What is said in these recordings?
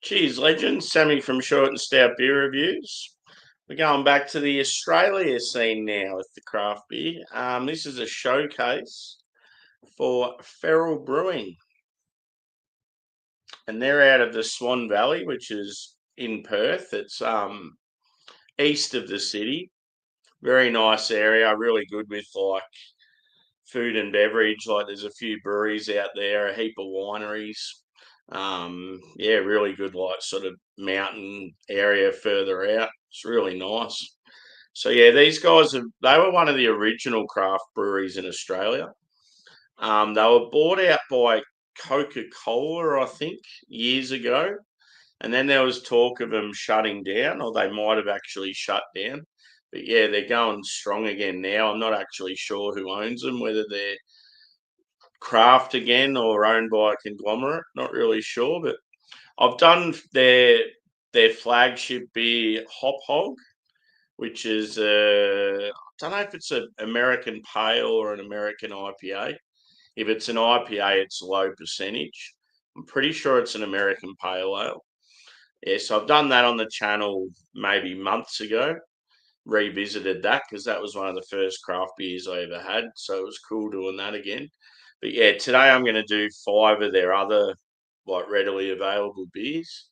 Cheers, legends. Sammy from Short and Stout Beer Reviews. We're going back to the Australia scene now with the craft beer. This is a showcase for Feral Brewing, and they're out of the Swan Valley, which is in Perth. It's east of the city. Very nice area. Really good with like food and beverage. Like there's a few breweries out there, a heap of wineries. Yeah, really good, like sort of mountain area further out. It's really nice. So yeah, these guys they were one of the original craft breweries in Australia. They were bought out by Coca-Cola, I think, years ago, and then there was talk of them shutting down, or they might have actually shut down. But yeah, they're going strong again now. I'm not actually sure who owns them, whether they're craft again or owned by a conglomerate. Not really sure, but I've done their flagship beer, Hop Hog, which is I don't know if it's an American Pale or an American IPA. If it's an IPA, it's low percentage. I'm pretty sure it's an American Pale Ale. Yeah, so I've done that on the channel maybe months ago. Revisited that because that was one of the first craft beers I ever had. So it was cool doing that again. But yeah, today I'm going to do 5 of their other like readily available beers.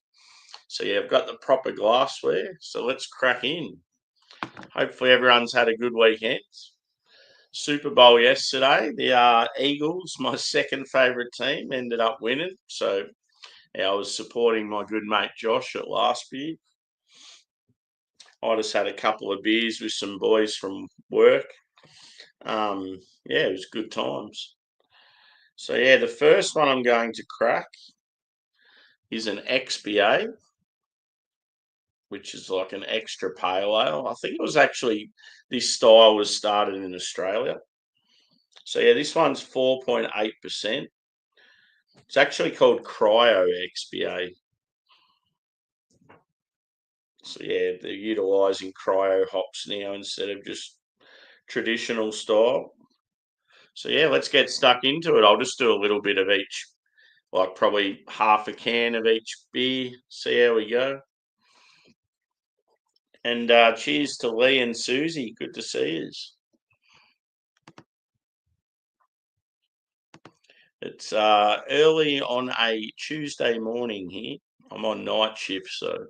So yeah, I've got the proper glassware. So let's crack in. Hopefully everyone's had a good weekend. Super Bowl yesterday. The Eagles, my second favourite team, ended up winning. So yeah, I was supporting my good mate Josh at last beer. I just had a couple of beers with some boys from work. Yeah, it was good times. So yeah, the first one I'm going to crack is an XBA, which is like an extra pale ale. I think it was actually, this style was started in Australia. So yeah, this one's 4.8%. It's actually called Cryo XBA. So yeah, they're utilising cryo hops now instead of just traditional style. So yeah, let's get stuck into it. I'll just do a little bit of each, like probably half a can of each beer. See how we go. And cheers to Lee and Susie. Good to see you. It's early on a Tuesday morning here. I'm on night shift, so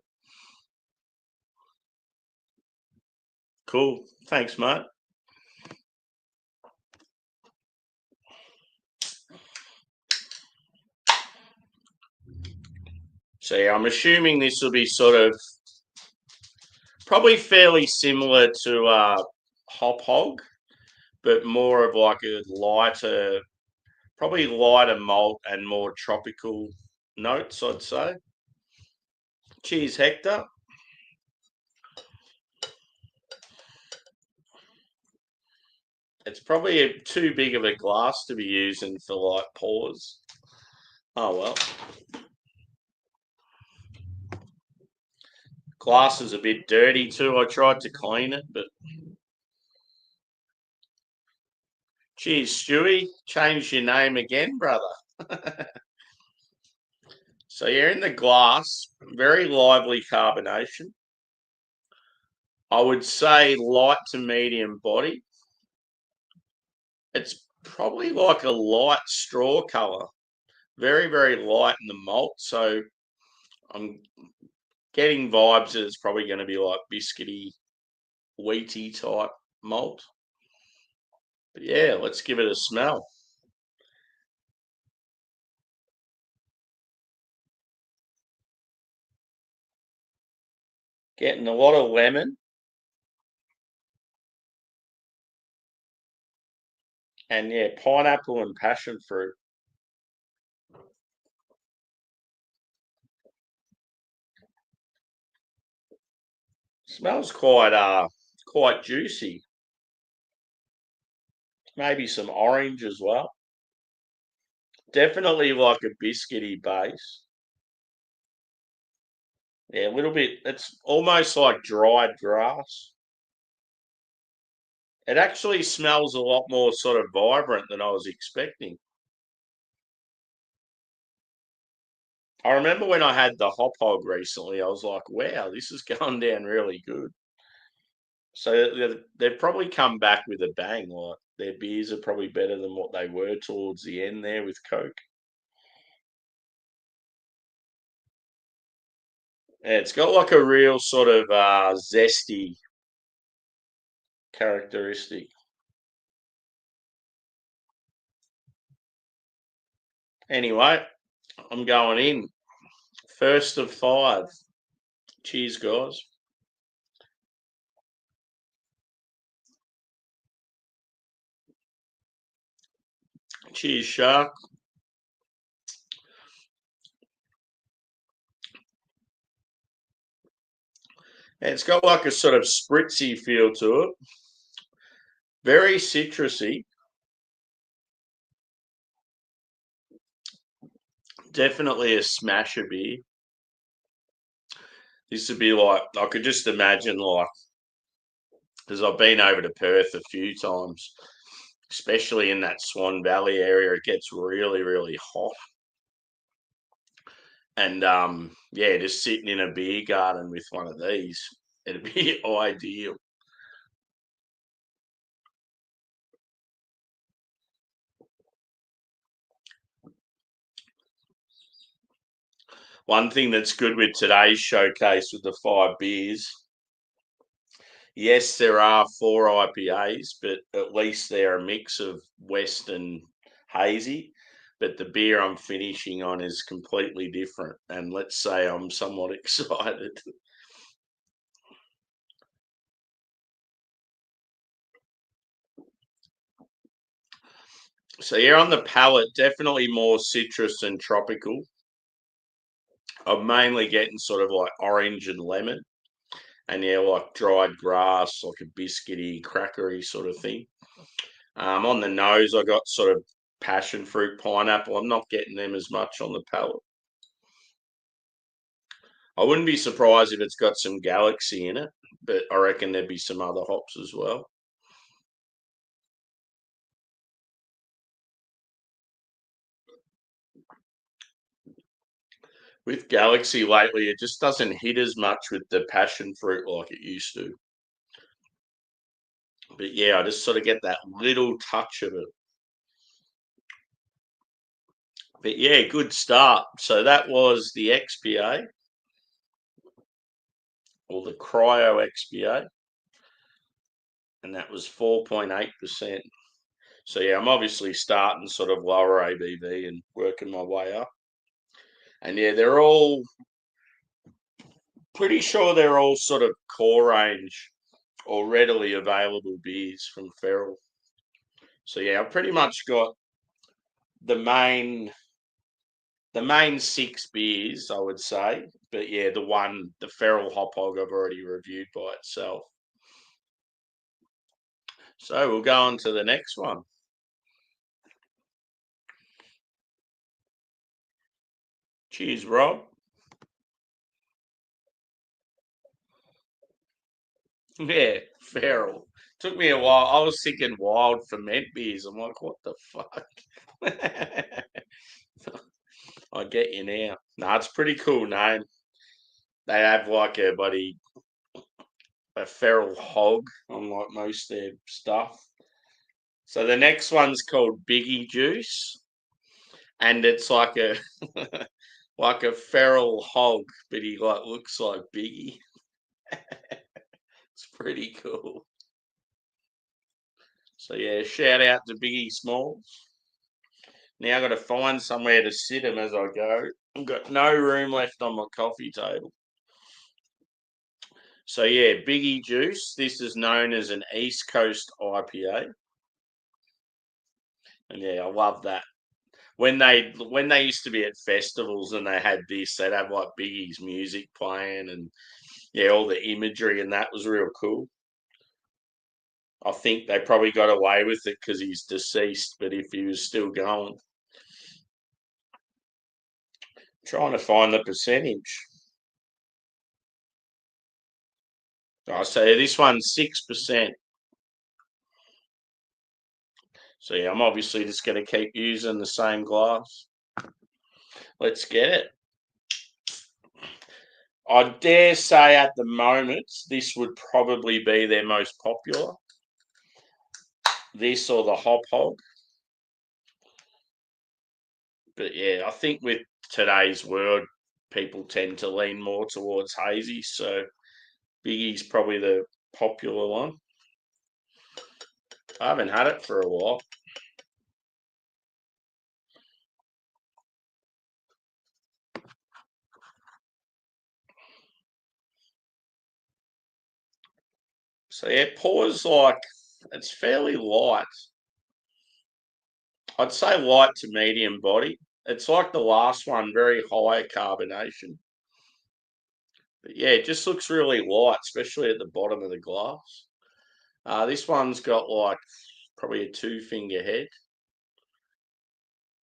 cool. Thanks, mate. So yeah, I'm assuming this will be sort of probably fairly similar to Hop Hog, but more of like a lighter, probably lighter malt and more tropical notes, I'd say. Cheers, Hector. It's probably too big of a glass to be using for like pours. Oh well. Glass is a bit dirty too. I tried to clean it, but cheers, Stewie. Change your name again, brother. So you're in the glass, very lively carbonation. I would say light to medium body. It's probably like a light straw color, very, very light in the malt. So I'm getting vibes that it's probably going to be like biscuity, wheaty type malt. But yeah, let's give it a smell. Getting a lot of lemon and yeah, pineapple and passion fruit. Smells quite juicy. Maybe some orange as well. Definitely like a biscuity base. Yeah, a little bit. It's almost like dried grass. It actually smells a lot more sort of vibrant than I was expecting. I remember when I had the hop hog recently, I was like, wow, this is going down really good. So they've probably come back with a bang. Like their beers are probably better than what they were towards the end there with Coke. Yeah, it's got like a real sort of zesty characteristic. Anyway, I'm going in. First of five. Cheers, guys. Cheers, Shark. And it's got like a sort of spritzy feel to it. Very citrusy. Definitely a smasher beer. This would be like, I could just imagine, like, because I've been over to Perth a few times, especially in that Swan Valley area. It gets really, really hot. And yeah, just sitting in a beer garden with one of these, it'd be ideal. One thing that's good with today's showcase with the five beers, yes, there are four IPAs, but at least they're a mix of West and hazy. But the beer I'm finishing on is completely different. And let's say I'm somewhat excited. So, yeah, on the palate, definitely more citrus and tropical. I'm mainly getting sort of like orange and lemon. And yeah, like dried grass, like a biscuity, crackery sort of thing. On the nose, I got sort of passion fruit, pineapple. I'm not getting them as much on the palate. I wouldn't be surprised if it's got some Galaxy in it, but I reckon there'd be some other hops as well. With Galaxy lately, it just doesn't hit as much with the passion fruit like it used to. But yeah, I just sort of get that little touch of it. But yeah, good start. So that was the XPA or the Cryo XPA, and that was 4.8%. So yeah, I'm obviously starting sort of lower ABV and working my way up. And yeah, they're all pretty sure they're all sort of core range or readily available beers from Feral. So yeah, I've pretty much got the main the main six beers, I would say. But yeah, the Feral Hop Hog, I've already reviewed by itself. So we'll go on to the next one. Cheers, Rob. Yeah, Feral. Took me a while. I was thinking wild ferment beers. I'm like, what the fuck? I get you now. No, it's pretty cool name. They have like a feral hog on like most of their stuff. So the next one's called Biggie Juice, and it's like a like a feral hog, but he like looks like Biggie. It's pretty cool. So yeah, shout out to Biggie Smalls. Now I got to find somewhere to sit him as I go. I've got no room left on my coffee table. So yeah, Biggie Juice. This is known as an East Coast IPA, and yeah, I love that. When they used to be at festivals and they had this, they'd have like Biggie's music playing and yeah, all the imagery and that was real cool. I think they probably got away with it because he's deceased, but if he was still going, trying to find the percentage. I say this one's 6%. So yeah, I'm obviously just going to keep using the same glass. Let's get it. I dare say at the moment, this would probably be their most popular. This or the Hop Hog. But yeah, I think with today's world, people tend to lean more towards hazy. So Biggie's probably the popular one. I haven't had it for a while. So yeah, Paws like it's fairly light. I'd say light to medium body. It's like the last one, very high carbonation. But yeah, it just looks really light, especially at the bottom of the glass. This one's got like probably a 2 finger head.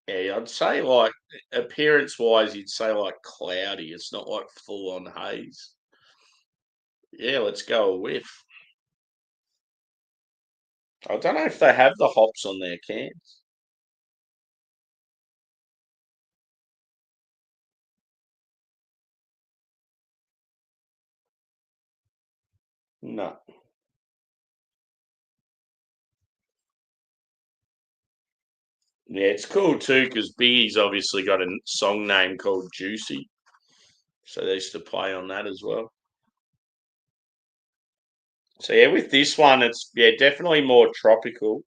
Yeah, I'd say like appearance wise, you'd say like cloudy. It's not like full on haze. Yeah, let's go a whiff. I don't know if they have the hops on their cans. No. Yeah, it's cool too because Biggie's obviously got a song name called Juicy. So they used to play on that as well. So yeah, with this one, it's definitely more tropical.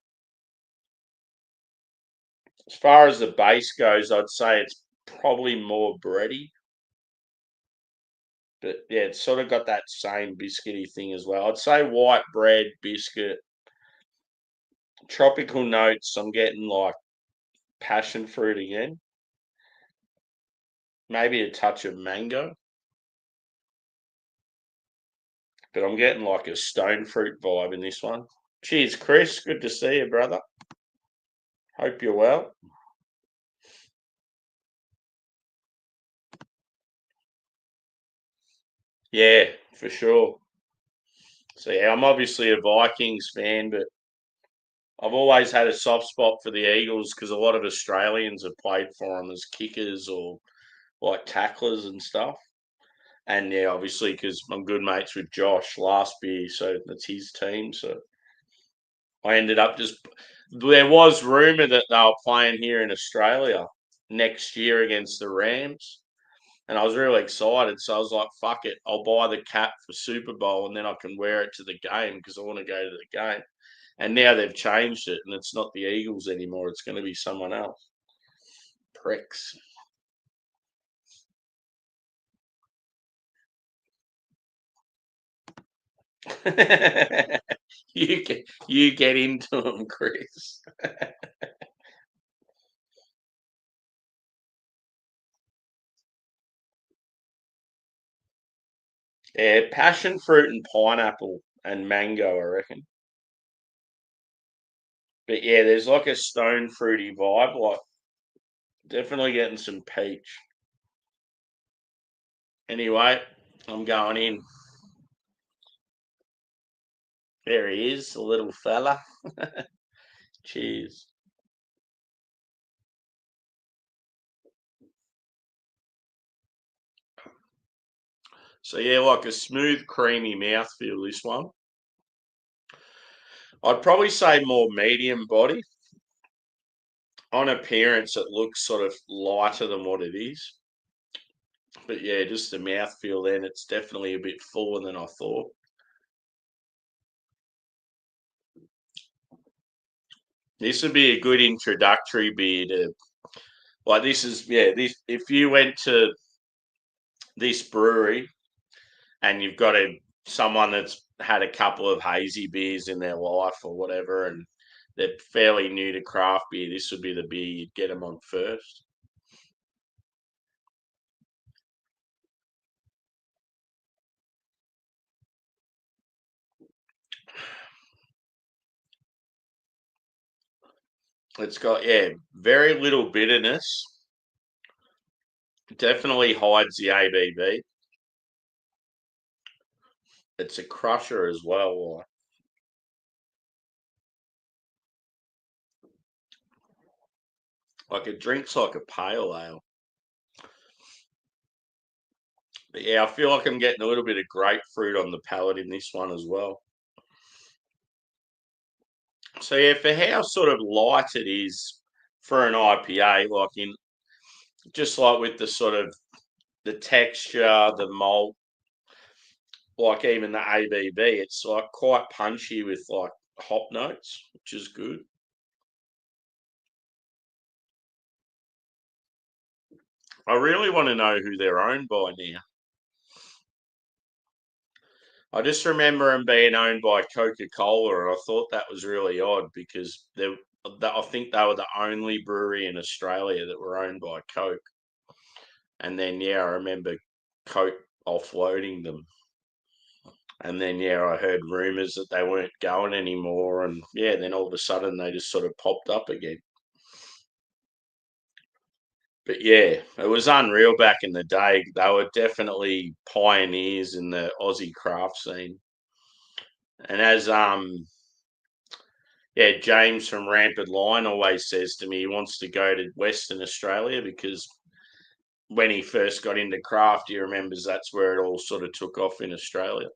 As far as the base goes, I'd say it's probably more bready. But yeah, it's sort of got that same biscuity thing as well. I'd say white bread, biscuit, tropical notes. I'm getting like passion fruit again. Maybe a touch of mango. But I'm getting like a stone fruit vibe in this one. Cheers, Chris. Good to see you, brother. Hope you're well. Yeah, for sure. So yeah, I'm obviously a Vikings fan, but I've always had a soft spot for the Eagles because a lot of Australians have played for them as kickers or like tacklers and stuff. And yeah, obviously because I'm good mates with Josh last year, so that's his team. So I ended up just there was rumor that they were playing here in Australia next year against the Rams. And I was really excited. So I was like, fuck it, I'll buy the cap for Super Bowl and then I can wear it to the game because I want to go to the game. And now they've changed it and it's not the Eagles anymore. It's going to be someone else. Pricks. you get into them, Chris. Yeah, passion fruit and pineapple and mango, I reckon. But yeah, there's like a stone fruity vibe, like definitely getting some peach. Anyway, I'm going in. There he is, a little fella. Cheers. So yeah, like a smooth, creamy mouthfeel, this one. I'd probably say more medium body. On appearance, it looks sort of lighter than what it is. But yeah, just the mouthfeel then, it's definitely a bit fuller than I thought. This would be a good introductory beer to like this is this if you went to this brewery and you've got someone that's had a couple of hazy beers in their life or whatever and they're fairly new to craft beer, this would be the beer you'd get them on first. It's got very little bitterness. Definitely hides the ABV. It's a crusher as well. Like it drinks like a pale ale. But yeah, I feel like I'm getting a little bit of grapefruit on the palate in this one as well. So yeah, for how sort of light it is for an IPA, like in just like with the sort of the texture, the malt, like even the ABV, it's like quite punchy with like hop notes, which is good. I really want to know who they're owned by now. I just remember them being owned by Coca-Cola, and I thought that was really odd because I think they were the only brewery in Australia that were owned by Coke. And then yeah, I remember Coke offloading them. And then yeah, I heard rumours that they weren't going anymore, and yeah, then all of a sudden they just sort of popped up again. But yeah, it was unreal back in the day. They were definitely pioneers in the Aussie craft scene. And as yeah, James from Rampant Line always says to me he wants to go to Western Australia because when he first got into craft, he remembers that's where it all sort of took off in Australia.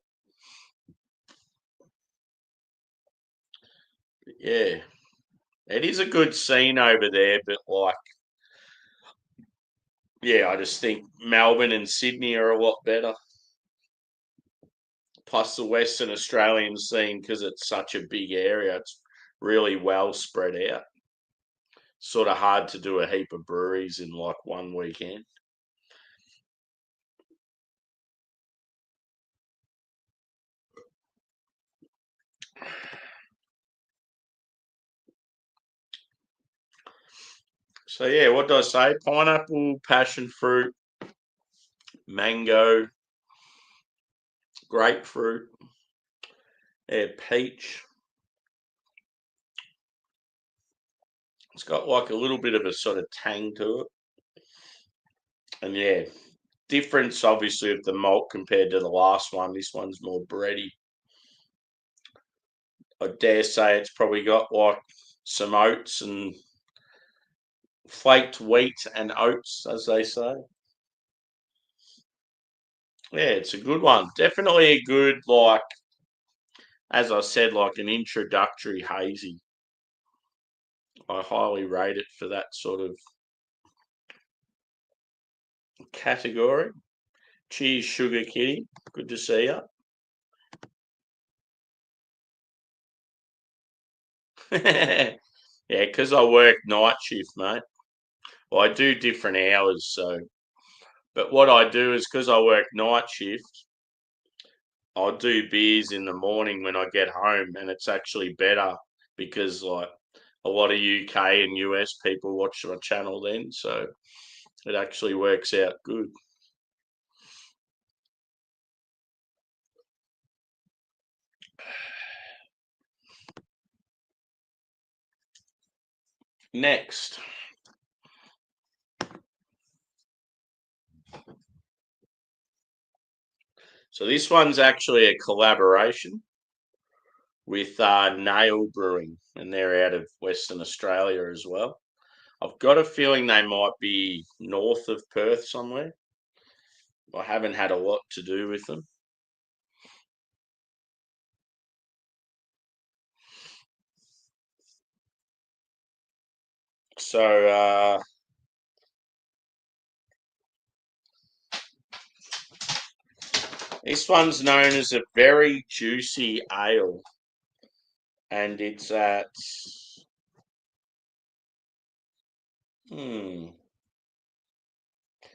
But yeah, it is a good scene over there, but like, yeah, I just think Melbourne and Sydney are a lot better. Plus, the Western Australian scene, because it's such a big area, it's really well spread out. Sort of hard to do a heap of breweries in like one weekend. So yeah, what did I say? Pineapple, passion fruit, mango, grapefruit, yeah, peach. It's got like a little bit of a sort of tang to it. And yeah, difference obviously of the malt compared to the last one. This one's more bready. I dare say it's probably got like some oats and flaked wheat and oats, as they say. Yeah, it's a good one. Definitely a good, like, as I said, like an introductory hazy. I highly rate it for that sort of category. Cheers, Sugar Kitty. Good to see you. Yeah, because I work night shift, mate. Well, I do different hours, so. But what I do is because I work night shift, I'll do beers in the morning when I get home, and it's actually better because like a lot of UK and US people watch my channel then, so it actually works out good. Next, so this one's actually a collaboration with Nail Brewing, and they're out of Western Australia as well. I've got a feeling they might be north of Perth somewhere. I haven't had a lot to do with them. So this one's known as a very juicy ale, and it's at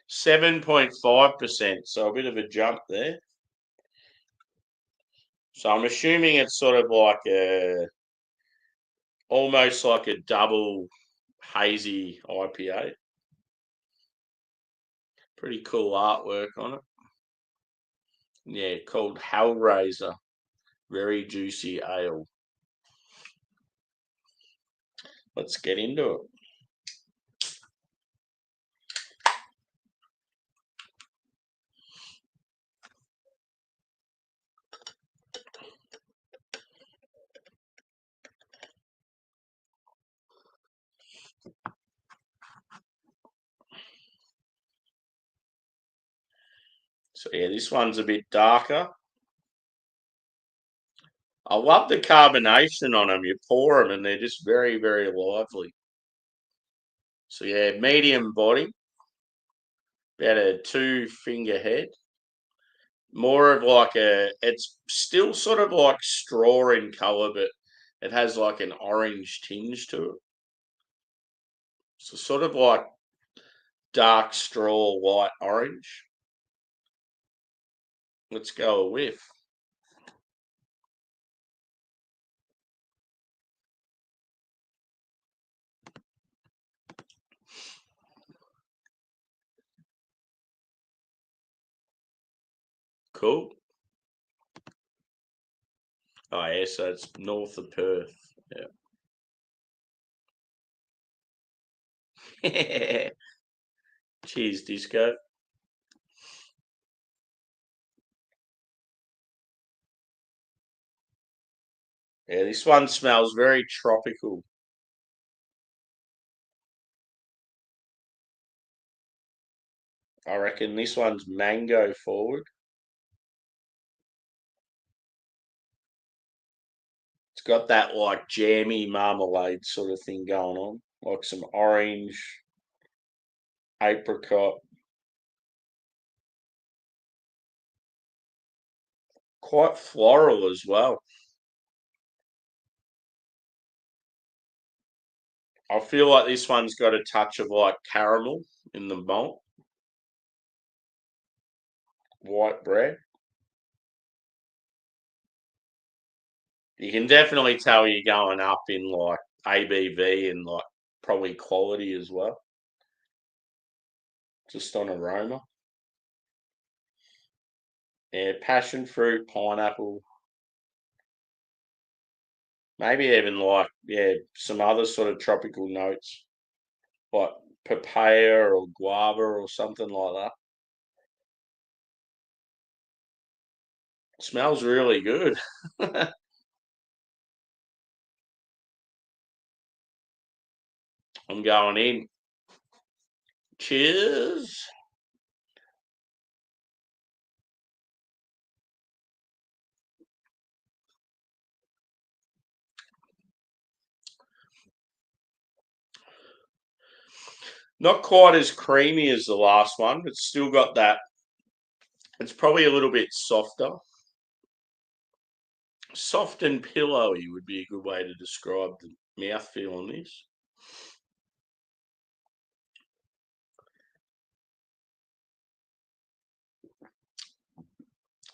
7.5%, so a bit of a jump there. So I'm assuming it's sort of like almost like a double hazy IPA. Pretty cool artwork on it. Yeah, called Hellraiser. Very juicy ale. Let's get into it. So yeah, this one's a bit darker. I love the carbonation on them. You pour them and they're just very, very lively. So yeah, medium body, about a 2-finger head. More of like it's still sort of like straw in colour, but it has like an orange tinge to it. So sort of like dark straw, light orange. Let's go a whiff. Cool. Oh yeah, so it's north of Perth. Yeah. Cheers, Disco. Yeah, this one smells very tropical. I reckon this one's mango forward. It's got that like jammy marmalade sort of thing going on, like some orange, apricot, quite floral as well. I feel like this one's got a touch of like caramel in the malt, white bread. You can definitely tell you're going up in like ABV and like probably quality as well, just on aroma. Yeah, passion fruit, pineapple, maybe even like, yeah, some other sort of tropical notes like papaya or guava or something like that. Smells really good. I'm going in. Cheers. Not quite as creamy as the last one, but still got that. It's probably a little bit softer. Soft and pillowy would be a good way to describe the mouthfeel on this.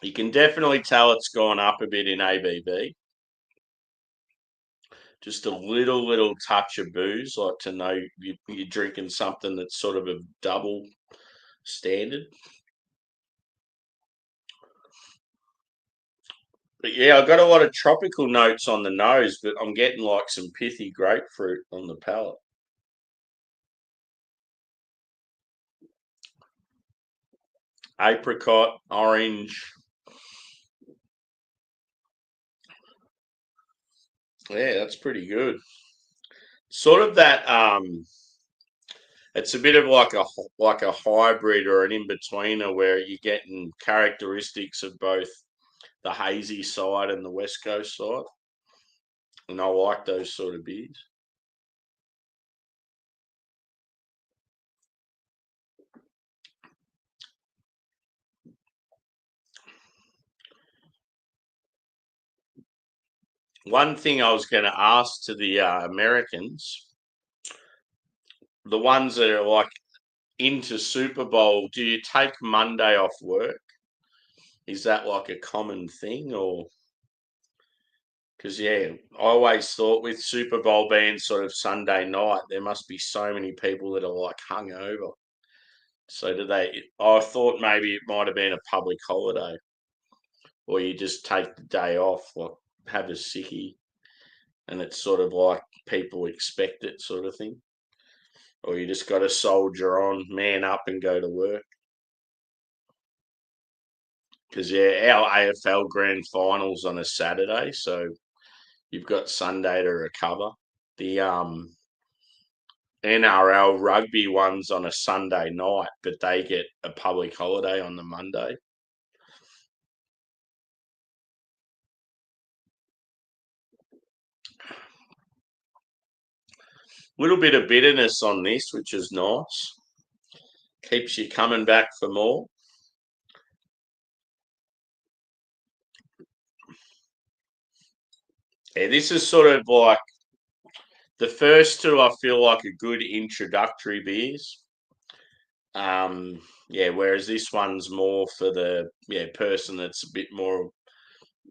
You can definitely tell it's gone up a bit in ABV. Just a little touch of booze, like to know you're drinking something that's sort of a double standard. But yeah, I got a lot of tropical notes on the nose, but I'm getting like some pithy grapefruit on the palate. Apricot, orange. Yeah, that's pretty good. Sort of that it's a bit of like a hybrid or an in-betweener where you're getting characteristics of both the hazy side and the West Coast side. And I like those sort of beers. One thing I was going to ask to the Americans, the ones that are like into Super Bowl, do you take Monday off work? Is that like a common thing or? Because yeah, I always thought with Super Bowl being sort of Sunday night, there must be so many people that are like hungover. So do they? I thought maybe it might have been a public holiday, or you just take the day off, like have a sickie, and it's sort of like people expect it, sort of thing. Or you just got to soldier on, man up, and go to work. Because yeah, our AFL grand finals on a Saturday, so you've got Sunday to recover. The NRL rugby ones on a Sunday night, but they get a public holiday on the Monday. Little bit of bitterness on this, which is nice. Keeps you coming back for more. Yeah, this is sort of like the first two. I feel like a good introductory beers. Yeah, whereas this one's more for the person that's a bit more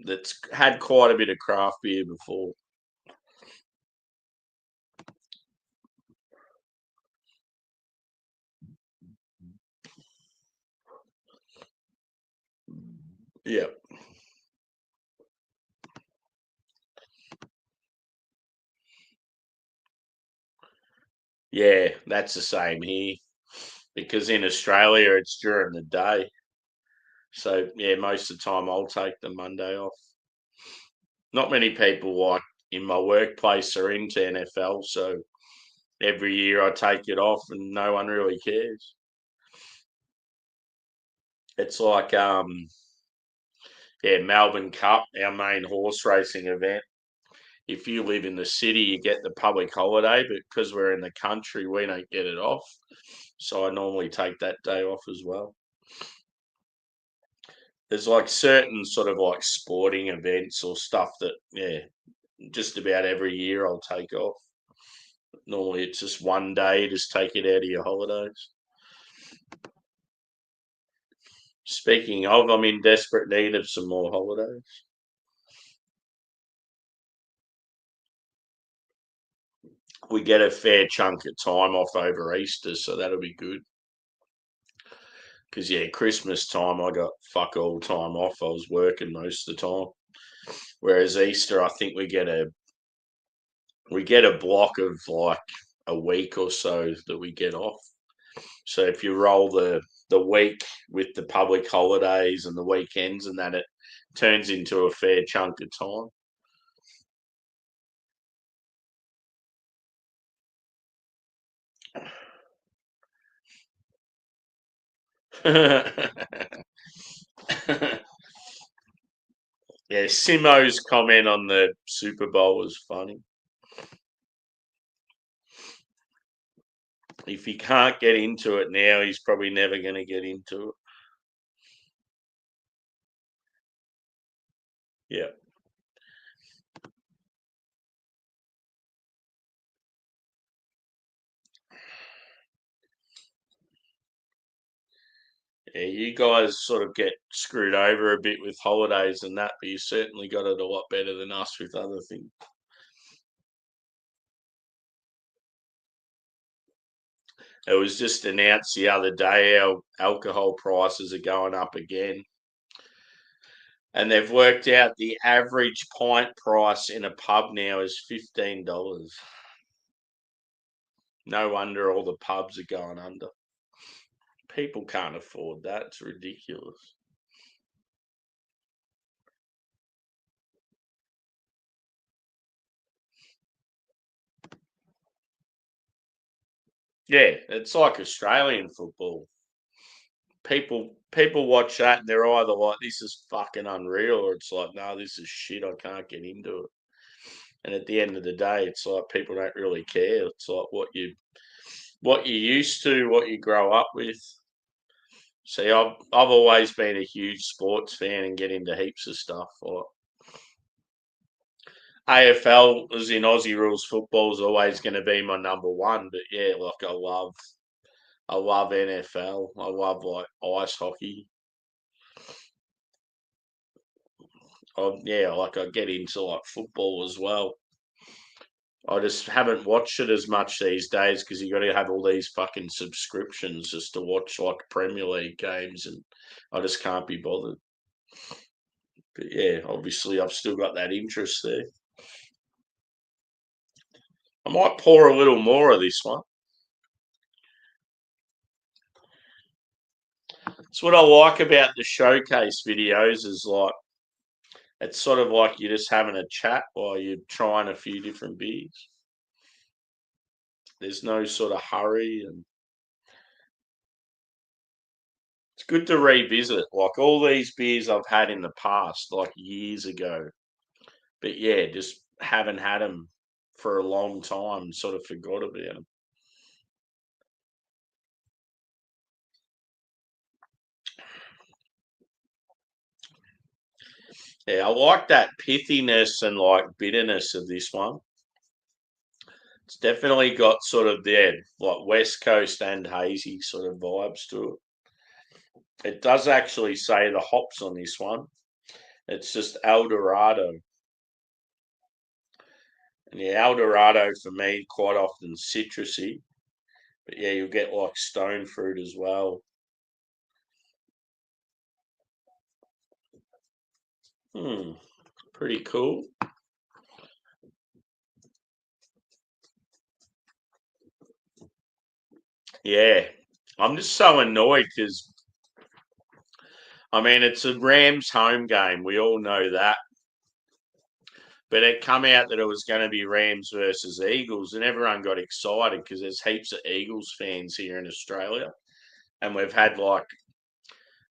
that's had quite a bit of craft beer before. Yeah, yeah, that's the same here. Because in Australia it's during the day, so yeah, most of the time I'll take the Monday off. Not many people like in my workplace are into NFL, so every year I take it off, and no one really cares. It's like yeah, Melbourne Cup, our main horse racing event. If you live in the city, you get the public holiday, but because we're in the country, we don't get it off. So I normally take that day off as well. There's like certain sort of like sporting events or stuff that, yeah, just about every year I'll take off. Normally it's just one day, just take it out of your holidays. Speaking of, I'm in desperate need of some more holidays. We get a fair chunk of time off over Easter, so that'll be good. Because, yeah, Christmas time, I got fuck all time off. I was working most of the time. Whereas Easter, I think we get a block of like a week or so that we get off. So if you roll the week with the public holidays and the weekends and that, it turns into a fair chunk of time. Yeah, Simo's comment on the Super Bowl was funny. If he can't get into it now, he's probably never going to get into it. Yeah. Yeah, you guys sort of get screwed over a bit with holidays and that, but you certainly got it a lot better than us with other things. It was just announced the other day our alcohol prices are going up again. And they've worked out the average pint price in a pub now is $15. No wonder all the pubs are going under. People can't afford that. It's ridiculous. Yeah, it's like Australian football. People watch that and they're either like, "This is fucking unreal," or it's like, "No, this is shit. I can't get into it." And at the end of the day, it's like people don't really care. It's like what you used to, what you grow up with. See, I've always been a huge sports fan and get into heaps of stuff. Like AFL, as in Aussie rules football, is always going to be my number one. But yeah, like I love NFL. I love like ice hockey. Yeah, like I get into like football as well. I just haven't watched it as much these days because you got to have all these fucking subscriptions just to watch like Premier League games, and I just can't be bothered. But yeah, obviously I've still got that interest there. I might pour a little more of this one. It's what I like about the showcase videos is like it's sort of like you're just having a chat while you're trying a few different beers. There's no sort of hurry, and it's good to revisit. Like all these beers I've had in the past, like years ago, but yeah, just haven't had them for a long time. Sort of forgot about them. Yeah, I like that pithiness and like bitterness of this one. It's definitely got sort of like West Coast and hazy sort of vibes to it. It does actually say the hops on this one. It's just El Dorado. And yeah, El Dorado for me quite often citrusy. But yeah, you'll get like stone fruit as well. Hmm, pretty cool. Yeah. I'm just so annoyed because I mean it's a Rams home game. We all know that. But it come out that it was going to be Rams versus Eagles, and everyone got excited because there's heaps of Eagles fans here in Australia, and we've had like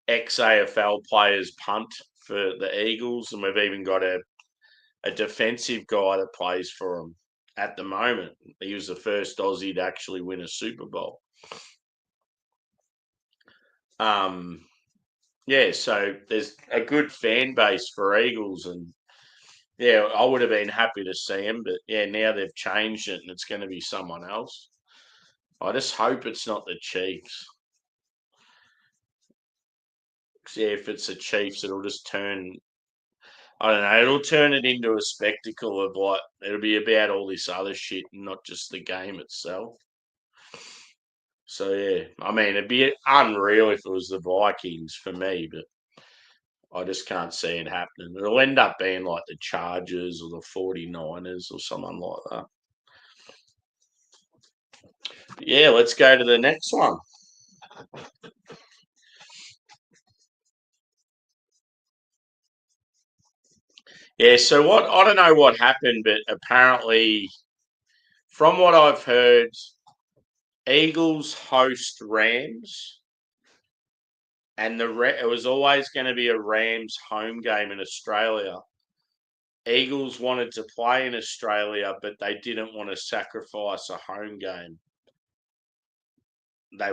ex AFL players punt for the Eagles, and we've even got a defensive guy that plays for them at the moment. He was the first Aussie to actually win a Super Bowl. Um, yeah, so there's a good fan base for Eagles, and yeah, I would have been happy to see him, but yeah, now they've changed it and it's going to be someone else. I just hope it's not the Chiefs. 'Cause, yeah, if it's the Chiefs, it'll just turn. I don't know. It'll turn it into a spectacle of like it'll be about all this other shit and not just the game itself. So yeah, I mean, it'd be unreal if it was the Vikings for me, but I just can't see it happening. It'll end up being like the Chargers or the 49ers or someone like that. But yeah, let's go to the next one. Yeah, so what I don't know what happened, but apparently, from what I've heard, Eagles host Rams, and it was always going to be a Rams home game in Australia. Eagles wanted to play in Australia, but they didn't want to sacrifice a home game. They,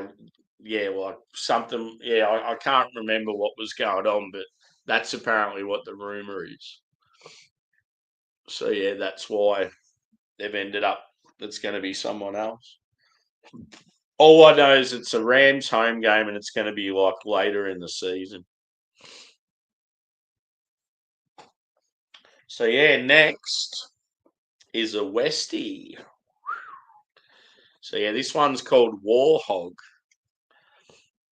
yeah, like something, yeah, I can't remember what was going on, but that's apparently what the rumor is. So yeah, that's why they've ended up. It's going to be someone else. All I know is it's a Rams home game and it's going to be like later in the season. So yeah, next is a Westie. So yeah, this one's called Warhog.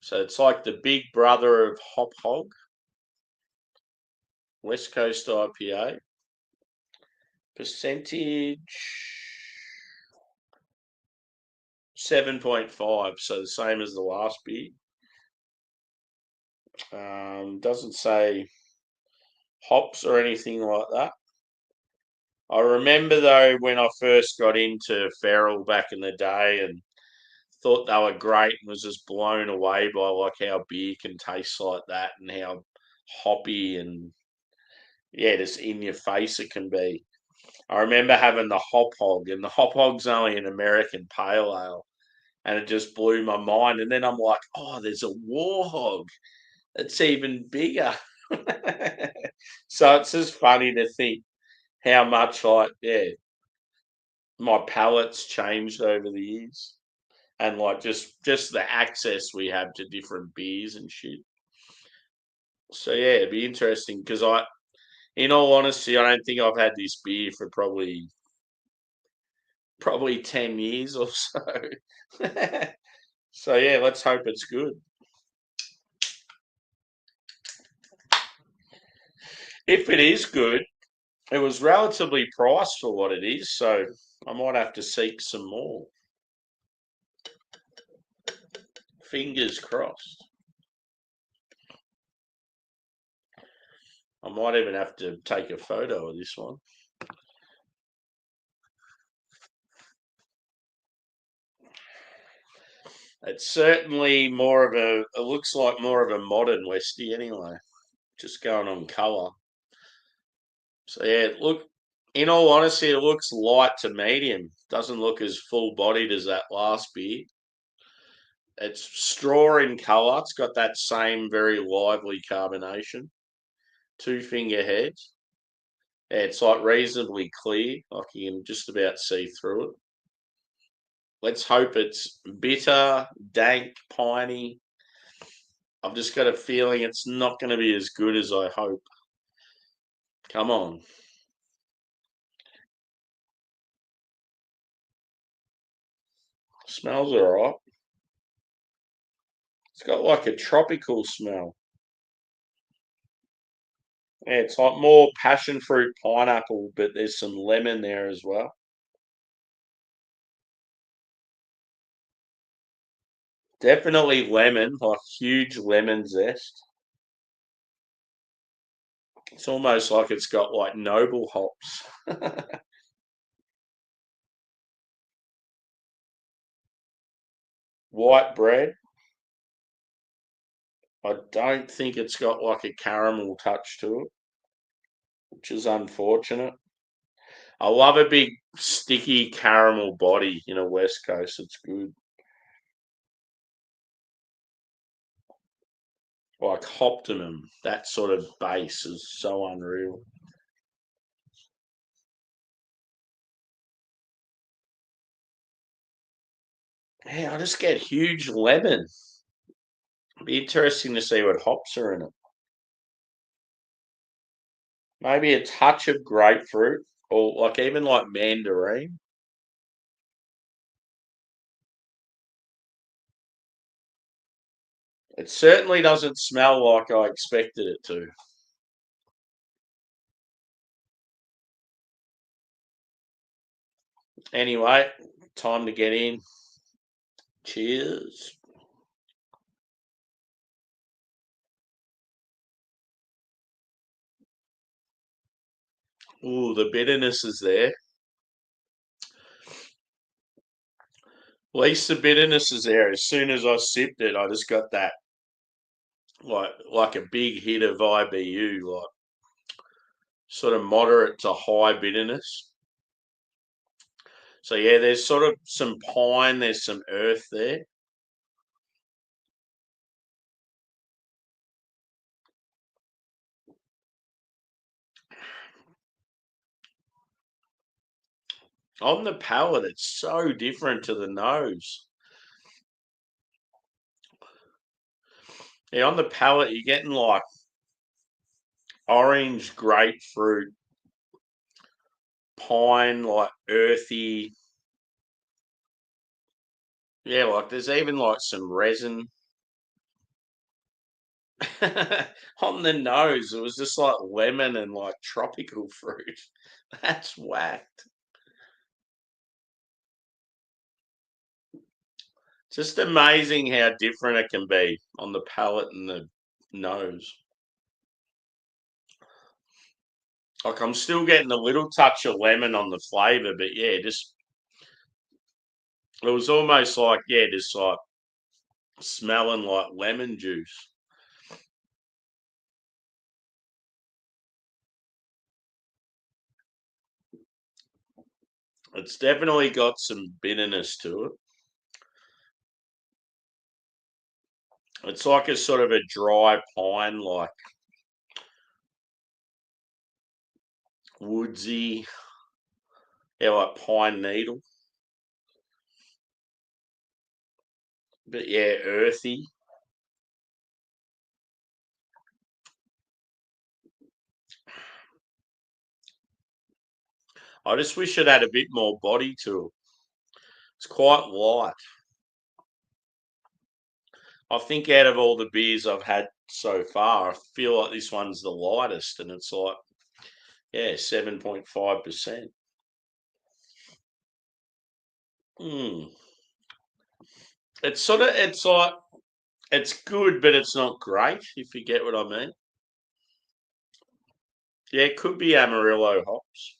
So it's like the big brother of Hop Hog, West Coast IPA. Percentage 7.5, so the same as the last beer. Doesn't say hops or anything like that. I remember though when I first got into Feral back in the day and thought they were great and was just blown away by like how beer can taste like that and how hoppy and yeah, just in your face it can be. I remember having the Hop Hog, and the Hop Hog's only an American pale ale, and it just blew my mind. And then I'm like, oh, there's a War Hog. It's even bigger. So it's just funny to think how much like yeah, my palate's changed over the years, and like just the access we have to different beers and shit. So yeah, it'd be interesting because in all honesty, I don't think I've had this beer for probably 10 years or so. So yeah, let's hope it's good. If it is good, it was relatively priced for what it is, so I might have to seek some more. Fingers crossed. I might even have to take a photo of this one. It's certainly more of it looks like more of a modern Westie anyway, just going on colour. So yeah, look, In all honesty, it looks light to medium. Doesn't look as full bodied as that last beer. It's straw in colour. It's got that same very lively carbonation. Two finger head. Yeah, it's like reasonably clear. Like you can just about see through it. Let's hope it's bitter, dank, piney. I've just got a feeling it's not going to be as good as I hope. Come on. Smells alright. It's got like a tropical smell. Yeah, it's like more passion fruit pineapple, but there's some lemon there as well. Definitely lemon, like huge lemon zest. It's almost like it's got like noble hops. White bread. I don't think it's got like a caramel touch to it, which is unfortunate. I love a big sticky caramel body in a West Coast. It's good. Like Optimum, that sort of base is so unreal. Yeah, I just get huge lemon. Be interesting to see what hops are in it. Maybe a touch of grapefruit or like even like mandarin. It certainly doesn't smell like I expected it to. Anyway, time to get in. Cheers. Ooh, the bitterness is there. At least the bitterness is there. As soon as I sipped it, I just got that like a big hit of IBU, like sort of moderate to high bitterness. So yeah, there's sort of some pine, there's some earth there. On the palate, it's so different to the nose. Yeah, on the palate, you're getting like orange, grapefruit, pine, like earthy. Yeah, like there's even like some resin on the nose. It was just like lemon and like tropical fruit. That's whacked. Just amazing how different it can be on the palate and the nose. Like I'm still getting a little touch of lemon on the flavour, but yeah, just it was almost like yeah, just like smelling like lemon juice. It's definitely got some bitterness to it. It's like a sort of a dry pine, like woodsy, yeah, like pine needle, but yeah, earthy. I just wish it had a bit more body to it. It's quite light. I think out of all the beers I've had so far, I feel like this one's the lightest, and it's like, yeah, 7.5%. Mm. It's like, it's good, but it's not great, if you get what I mean. Yeah, it could be Amarillo hops.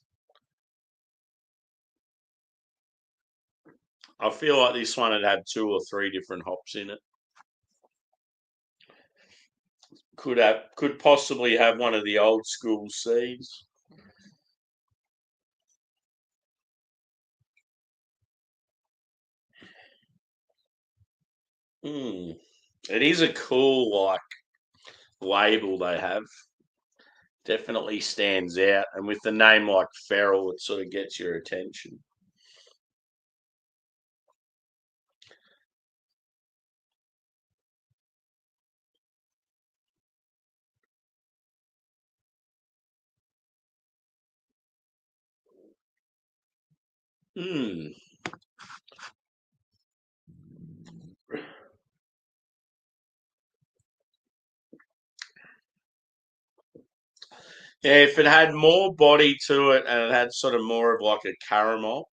I feel like this one had had two or three different hops in it. Could possibly have one of the old school seeds. Mm. It is a cool like label they have. Definitely stands out, and with the name like Feral, it sort of gets your attention. Hmm. Yeah, if it had more body to it and it had sort of more of like a caramel,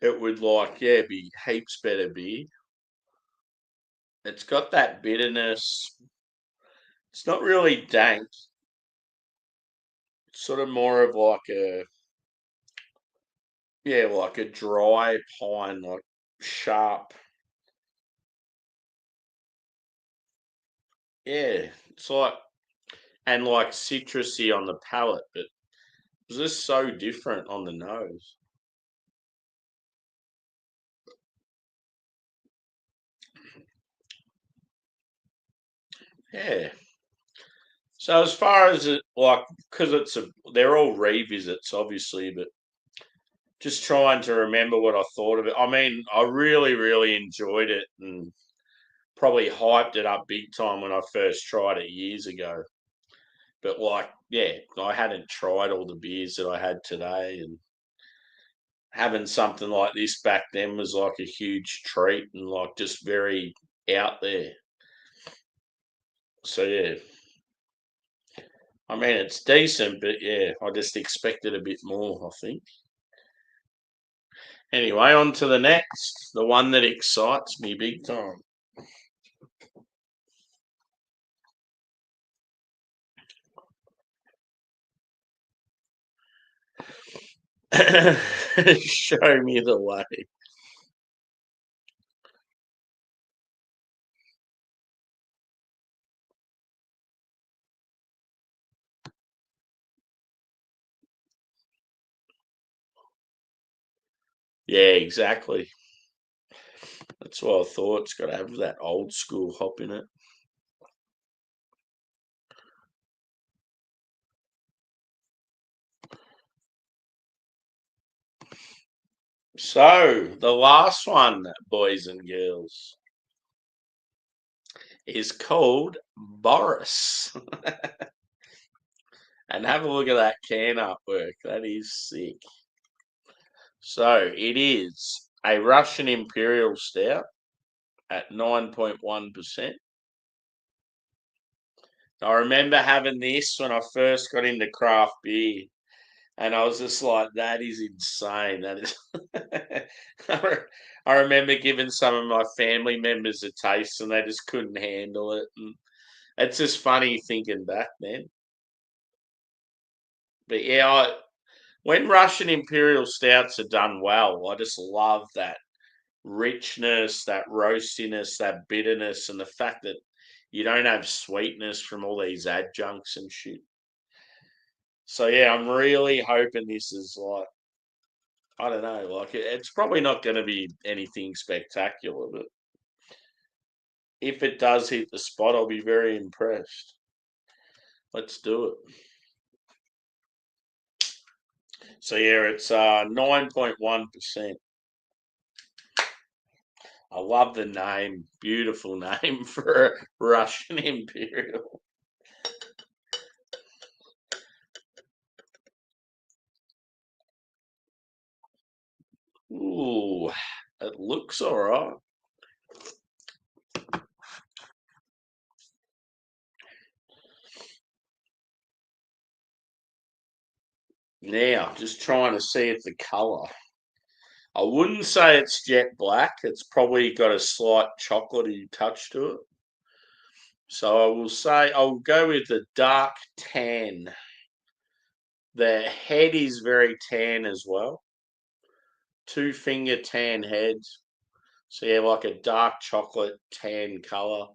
it would like be heaps better beer. It's got that bitterness. It's not really dank. It's sort of more of like a like a dry pine, like sharp. Yeah, it's like and like citrusy on the palate, but it's just so different on the nose. Yeah. So as far as it like, because they're all revisits, obviously, but just trying to remember what I thought of it. I mean, I really, really enjoyed it and probably hyped it up big time when I first tried it years ago. But like, yeah, I hadn't tried all the beers that I had today, and having something like this back then was like a huge treat and like just very out there. So yeah, I mean it's decent, but yeah, I just expected a bit more, I think. Anyway, on to the next, the one that excites me big time. Show me the way. Yeah, exactly. That's what I thought. It's got to have that old school hop in it. So, the last one, boys and girls, is called Boris. And have a look at that can artwork. That is sick. So, it is a Russian Imperial Stout at 9.1%. I remember having this when I first got into craft beer, and I was just like, "That is insane." That is. I remember giving some of my family members a taste, and they just couldn't handle it. And it's just funny thinking back then. But yeah, when Russian Imperial Stouts are done well, I just love that richness, that roastiness, that bitterness, and the fact that you don't have sweetness from all these adjuncts and shit. So yeah, I'm really hoping this is like I don't know, like it's probably not going to be anything spectacular, but if it does hit the spot, I'll be very impressed. Let's do it. So yeah, it's 9.1%. I love the name, beautiful name for a Russian Imperial. Ooh, it looks all right. Now, just trying to see if the colour. I wouldn't say it's jet black. It's probably got a slight chocolatey touch to it. So I will say I'll go with the dark tan. The head is very tan as well. Two finger tan heads. So yeah, like a dark chocolate tan colour.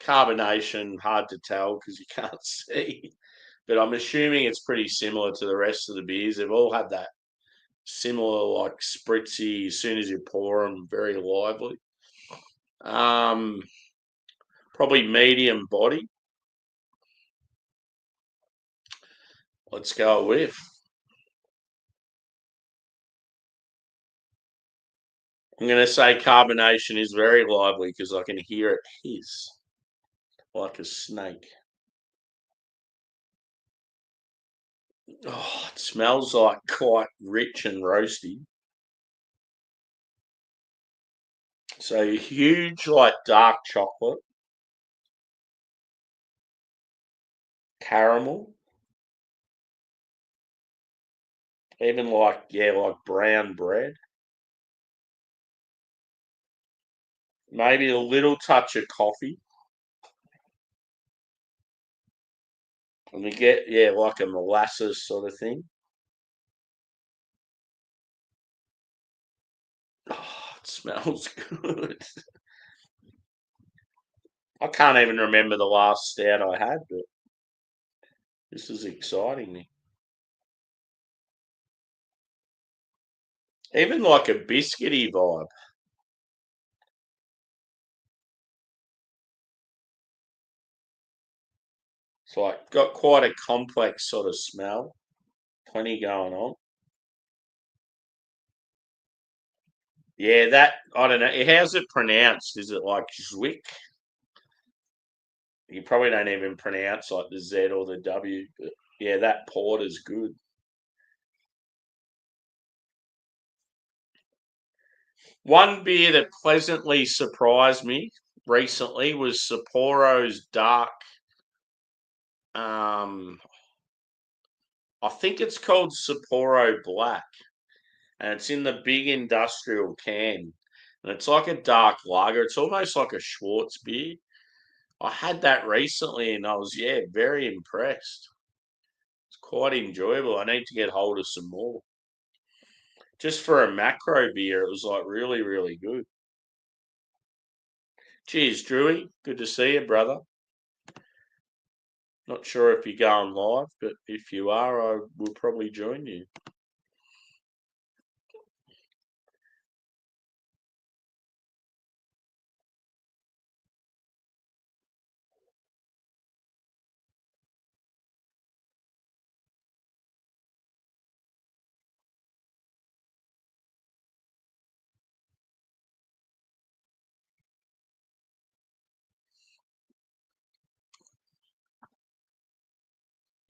Carbonation, hard to tell because you can't see. But I'm assuming it's pretty similar to the rest of the beers. They've all had that similar like spritzy. As soon as you pour them, very lively. Um, Probably medium body. Let's go with. I'm going to say carbonation is very lively because I can hear it hiss like a snake. Oh, it smells like quite rich and roasty. So huge, like dark chocolate, caramel, even like, yeah, like brown bread. Maybe a little touch of coffee. And we get, yeah, like a molasses sort of thing. Oh, it smells good. I can't even remember the last stout I had, but this is exciting me. Even like a biscuity vibe. It's like got quite a complex sort of smell. Plenty going on. Yeah, that I don't know. How's it pronounced? Is it like Zwick? You probably don't even pronounce like the Z or the W, but yeah, that porter's good. One beer that pleasantly surprised me recently was Sapporo's Dark. Um, I think it's called Sapporo Black, and it's in the big industrial can, and it's like a dark lager. It's almost like a Schwartz beer. I had that recently, and I was very impressed. It's quite enjoyable. I need to get hold of some more. Just for a macro beer, it was like really, really good. Cheers, Drewy. Good to see you, brother. Not sure if you're going live, but if you are, I will probably join you.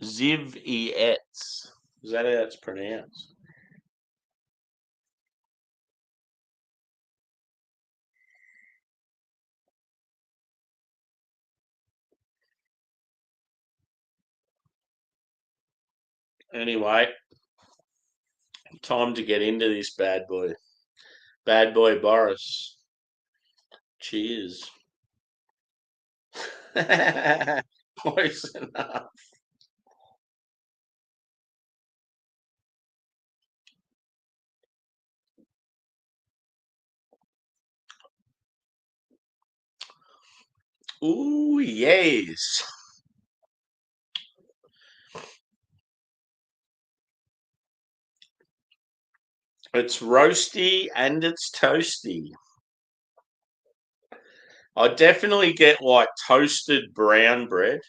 Ziv Is that how it's pronounced? Anyway, time to get into this bad boy. Bad boy Boris. Cheers. Close enough. Ooh, yes. It's roasty and it's toasty. I definitely get like toasted brown bread.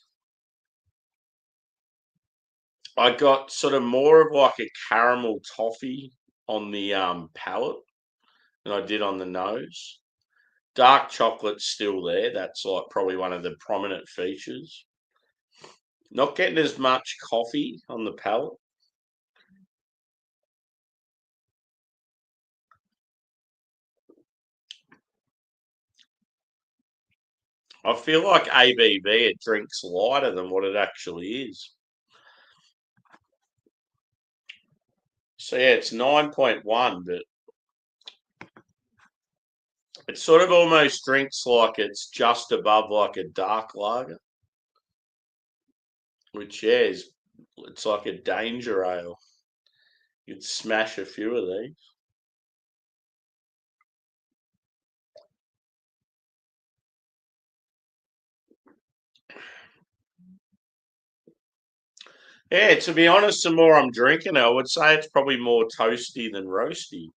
I got sort of more of like a caramel toffee on the palate than I did on the nose. Dark chocolate's still there. That's like probably one of the prominent features. Not getting as much coffee on the palate. I feel like ABV it drinks lighter than what it actually is. So yeah, it's 9.1, but it sort of almost drinks like it's just above like a dark lager, which is it's like a danger ale. You'd smash a few of these. Yeah, to be honest, the more I'm drinking, I would say it's probably more toasty than roasty.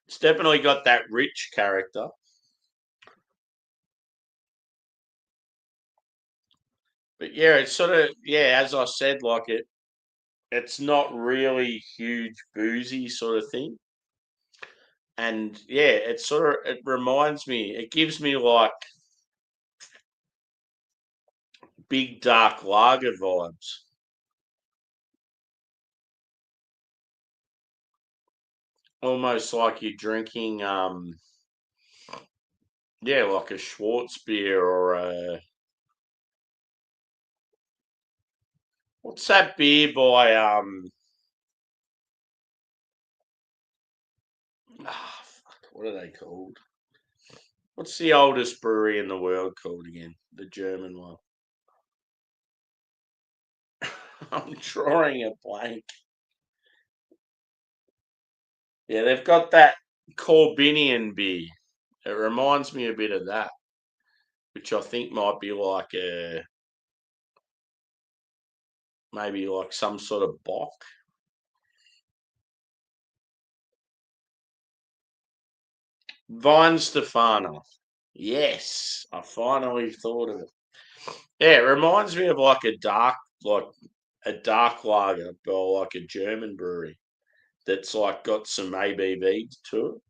It's definitely got that rich character. But yeah, it's sort of yeah, as I said, like it's not really huge boozy sort of thing. And yeah, it reminds me, it gives me like big dark lager vibes. Almost like you're drinking yeah, like a Schwartz beer or a what's that beer by fuck, what are they called? What's the oldest brewery in the world called again? The German one. I'm drawing a blank. Yeah, they've got that Corbinian beer. It reminds me a bit of that, which I think might be like a maybe like some sort of bock. Vine Stefano. Yes, I finally thought of it. Yeah, it reminds me of like a dark lager, but like a German brewery that's like got some ABV to it.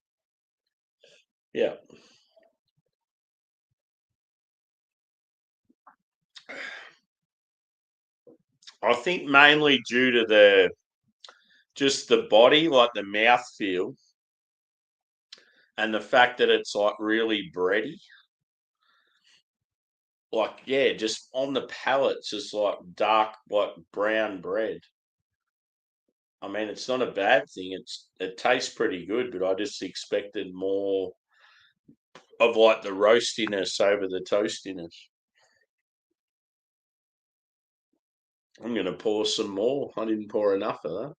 Yeah, I think mainly due to the just the body, like the mouth feel, and the fact that it's like really bready. Like yeah, just on the palate, it's just like dark, like brown bread. I mean, it's not a bad thing. It tastes pretty good, but I just expected more of like the roastiness over the toastiness. I'm gonna pour some more. I didn't pour enough of that.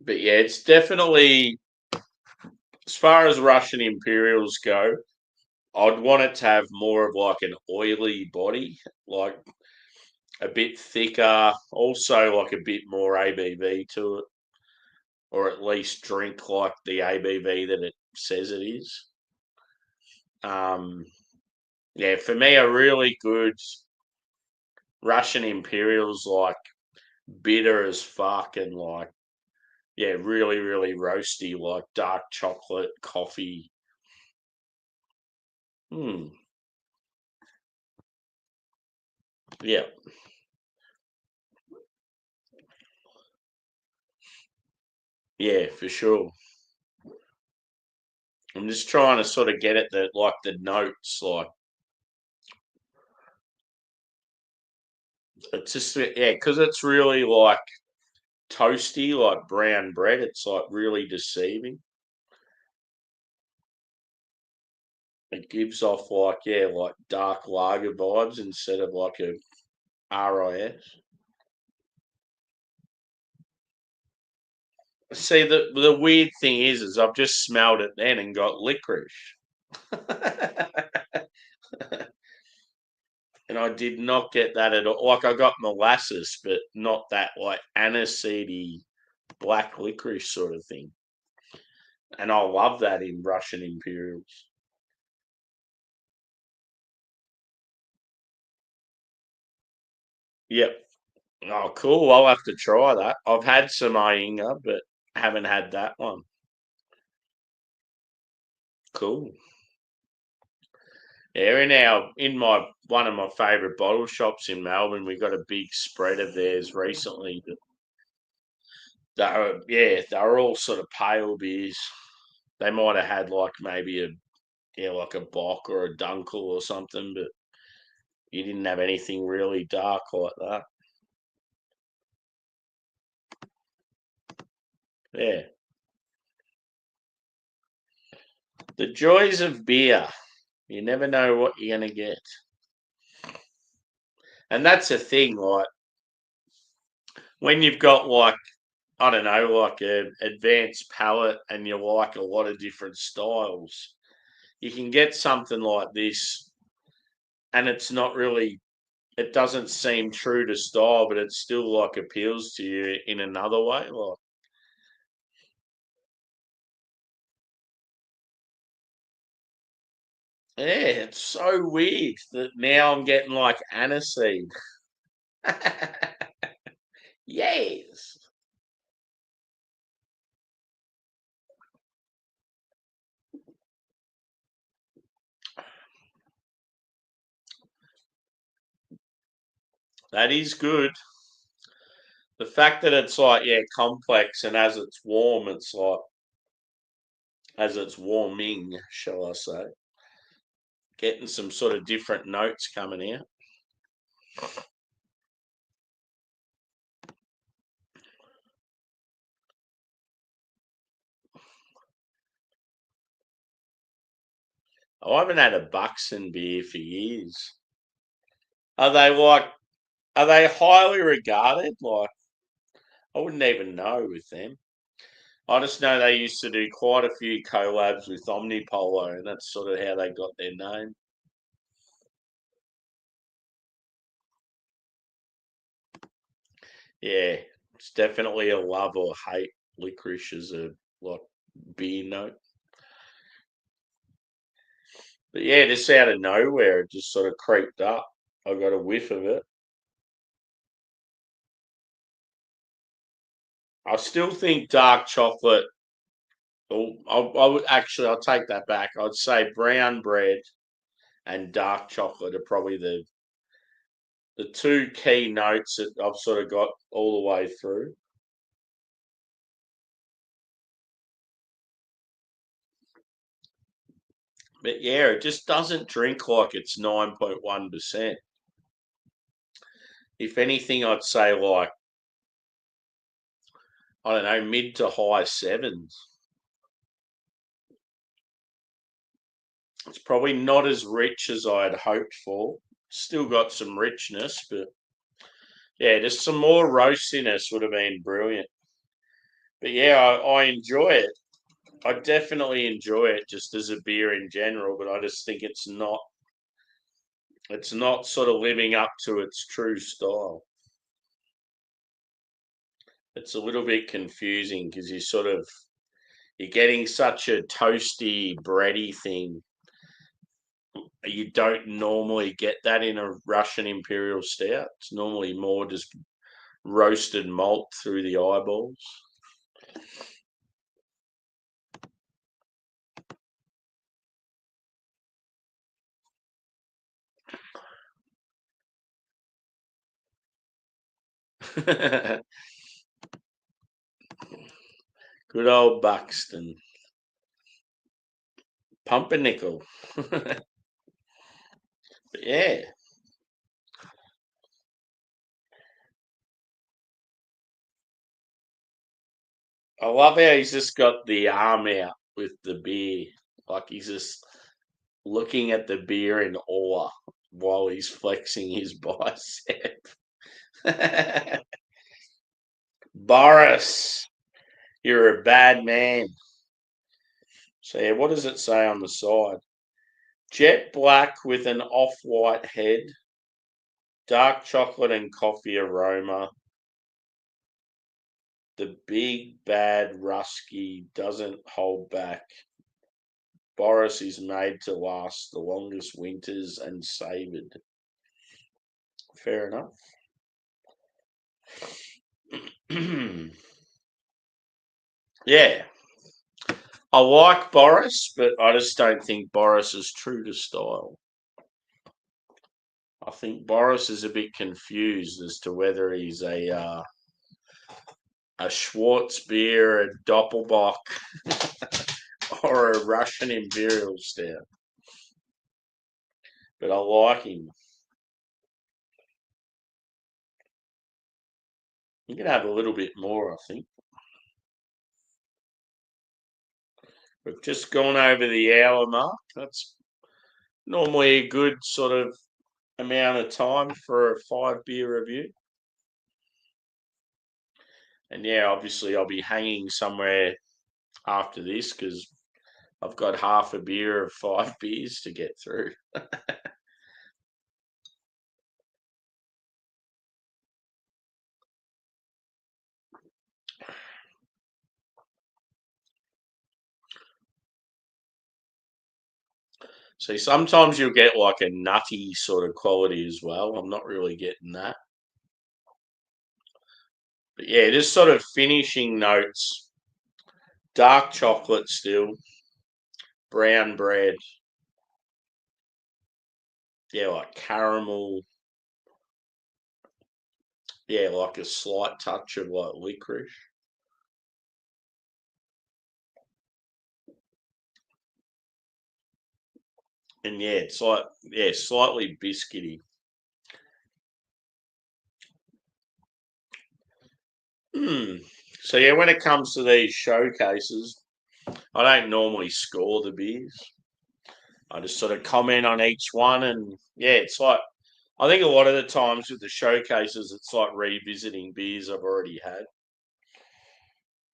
But yeah, it's definitely as far as Russian Imperials go, I'd want it to have more of like an oily body, like a bit thicker, also like a bit more ABV to it, or at least drink like the ABV that it says it is. Um, yeah, for me, a really good Russian Imperials like bitter as fuck and like yeah, really, really roasty, like dark chocolate, coffee. Hmm. Yeah, yeah, for sure. I'm just trying to sort of get at the like the notes, like it's just yeah, because it's really like toasty, like brown bread. It's like really deceiving. It gives off like yeah, like dark lager vibes instead of like a RIS. See, the weird thing is I've just smelled it then and got licorice. And I did not get that at all. Like I got molasses, but not that like aniseedy black licorice sort of thing. And I love that in Russian Imperials. Yep. Oh, cool. I'll have to try that. I've had some Ainga, but haven't had that one. Cool. Yeah, in my one of my favourite bottle shops in Melbourne, we got a big spread of theirs recently. But they were all sort of pale beers. They might have had like maybe a yeah, like a Bock or a Dunkel or something, but you didn't have anything really dark like that. Yeah. The joys of beer. You never know what you're gonna get. And that's the thing, like when you've got like I don't know, like a advanced palate and you like a lot of different styles, you can get something like this and it's not really it doesn't seem true to style, but it still like appeals to you in another way. Like, yeah, it's so weird that now I'm getting like aniseed. Yes. That is good. The fact that it's like, yeah, complex and as it's warm, it's like, as it's warming, shall I say, getting some sort of different notes coming out. I haven't had a Buxton beer for years. Are they like, are they highly regarded? Like, I wouldn't even know with them. I just know they used to do quite a few collabs with Omnipolo, and that's sort of how they got their name. Yeah, it's definitely a love or hate licorice as a like beer note. But yeah, just out of nowhere, it just sort of creeped up. I got a whiff of it. I still think dark chocolate. Well, I would actually, I'll take that back. I'd say brown bread and dark chocolate are probably the two key notes that I've sort of got all the way through. But yeah, it just doesn't drink like it's 9.1%. If anything, I'd say like, I don't know, mid to high sevens. It's probably not as rich as I had hoped for. Still got some richness, but yeah, just some more roastiness would have been brilliant. But yeah, I enjoy it. I definitely enjoy it just as a beer in general, but I just think it's not sort of living up to its true style. It's a little bit confusing because you're getting such a toasty, bready thing. You don't normally get that in a Russian Imperial Stout. It's normally more just roasted malt through the eyeballs. Good old Buxton. Pumpernickel. But yeah, I love how he's just got the arm out with the beer. Like he's just looking at the beer in awe while he's flexing his bicep. Boris, you're a bad man. So yeah, what does it say on the side? Jet black with an off-white head, dark chocolate and coffee aroma. The big bad Rusky doesn't hold back. Boris is made to last the longest winters and savoured. Fair enough. Yeah, I like Boris, but I just don't think Boris is true to style. I think Boris is a bit confused as to whether he's a Schwarzbier, a Doppelbock, or a Russian Imperial Stout. But I like him. You can have a little bit more, I think. We've just gone over the hour mark. That's normally a good sort of amount of time for a 5 beer review. And yeah, obviously I'll be hanging somewhere after this because I've got half a beer of 5 beers to get through. See, sometimes you'll get like a nutty sort of quality as well. I'm not really getting that. But yeah, just sort of finishing notes. Dark chocolate still. Brown bread. Yeah, like caramel. Yeah, like a slight touch of like licorice. And yeah, it's like, yeah, slightly biscuity. Hmm. So yeah, when it comes to these showcases, I don't normally score the beers. I just sort of comment on each one, and yeah, it's like I think a lot of the times with the showcases, it's like revisiting beers I've already had.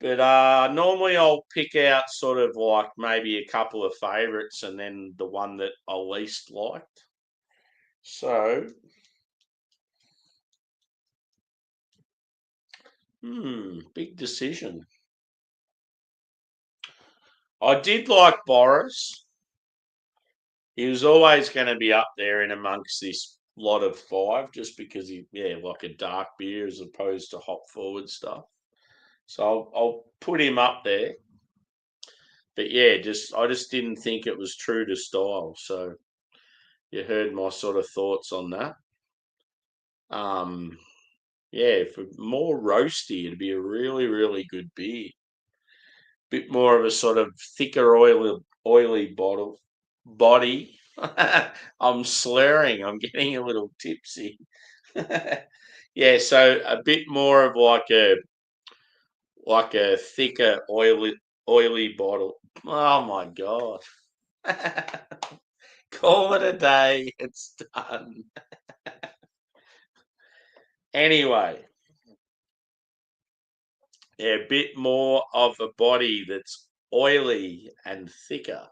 But normally I'll pick out sort of like maybe a couple of favourites and then the one that I least liked. So, big decision. I did like Boris. He was always going to be up there in amongst this lot of five, just because yeah, like a dark beer as opposed to hop forward stuff. So I'll put him up there. But yeah, I just didn't think it was true to style. So you heard my sort of thoughts on that. Um, yeah, for more roasty, it'd be a really, really good beer. Bit more of a sort of thicker, oily body. I'm slurring. I'm getting a little tipsy. Yeah, so a bit more of like a thicker, oily bottle. Oh my god. Call it a day. It's done. Anyway, yeah, a bit more of a body that's oily and thicker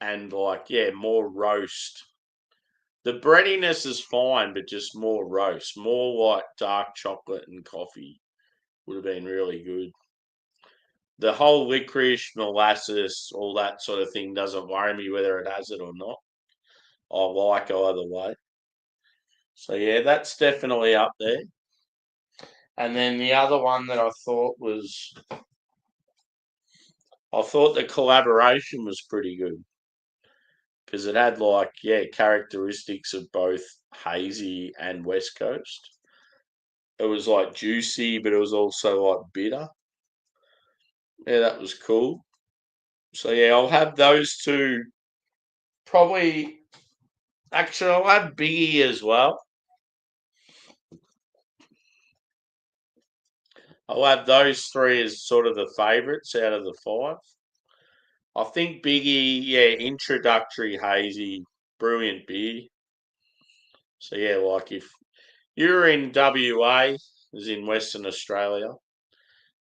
and like, yeah, more roast. The breadiness is fine, but just more roast, more like dark chocolate and coffee would have been really good. The whole licorice, molasses, all that sort of thing doesn't worry me whether it has it or not. I like either way. So yeah, that's definitely up there. And then the other one that I thought the collaboration was pretty good because it had like, yeah, characteristics of both hazy and West Coast. It was like juicy, but it was also like bitter. Yeah, that was cool. So yeah, I'll have those two. Probably, actually, I'll have Biggie as well. I'll have those three as sort of the favourites out of the five. I think Biggie, yeah, introductory hazy, brilliant beer. So yeah, like if you're in WA, as in Western Australia,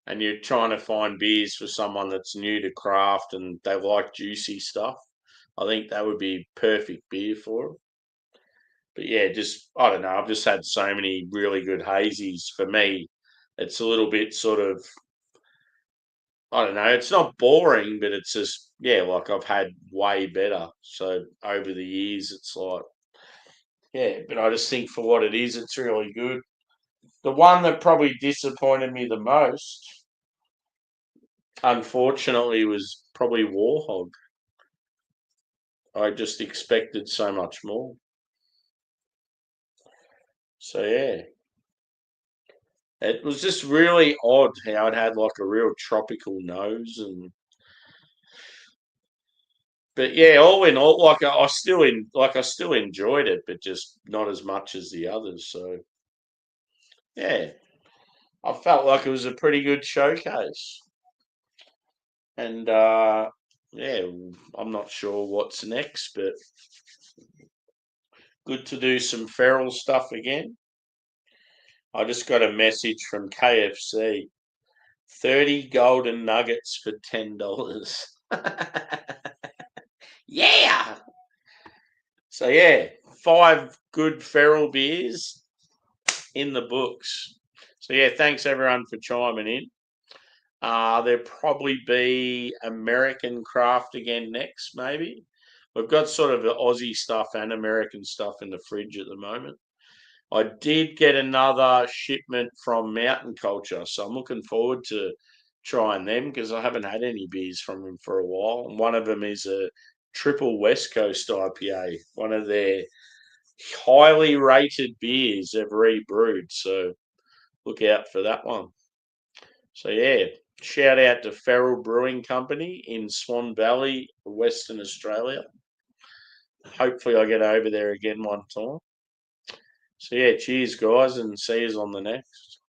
and you're trying to find beers for someone that's new to craft and they like juicy stuff, I think that would be perfect beer for them. But yeah, just I don't know. I've just had so many really good hazies. For me, it's a little bit sort of I don't know. It's not boring, but it's just yeah, like I've had way better. So over the years, it's like yeah. But I just think for what it is, it's really good. The one that probably disappointed me the most, unfortunately, was probably Warhog. I just expected so much more. So yeah, it was just really odd how it had like a real tropical nose and but yeah, all in all, like I still enjoyed it, but just not as much as the others. So yeah, I felt like it was a pretty good showcase, and yeah, I'm not sure what's next, but good to do some feral stuff again. I just got a message from KFC: 30 golden nuggets for $10. Yeah. So yeah, five good feral beers in the books. So yeah, thanks everyone for chiming in. There'll probably be American craft again next, maybe. I've got sort of the Aussie stuff and American stuff in the fridge at the moment. I did get another shipment from Mountain Culture, so I'm looking forward to trying them because I haven't had any beers from them for a while. And one of them is a triple West Coast IPA, one of their highly rated beers they've rebrewed. So look out for that one. So yeah, shout out to Feral Brewing Company in Swan Valley, Western Australia. Hopefully I get over there again one time. So yeah, cheers guys and see you on the next.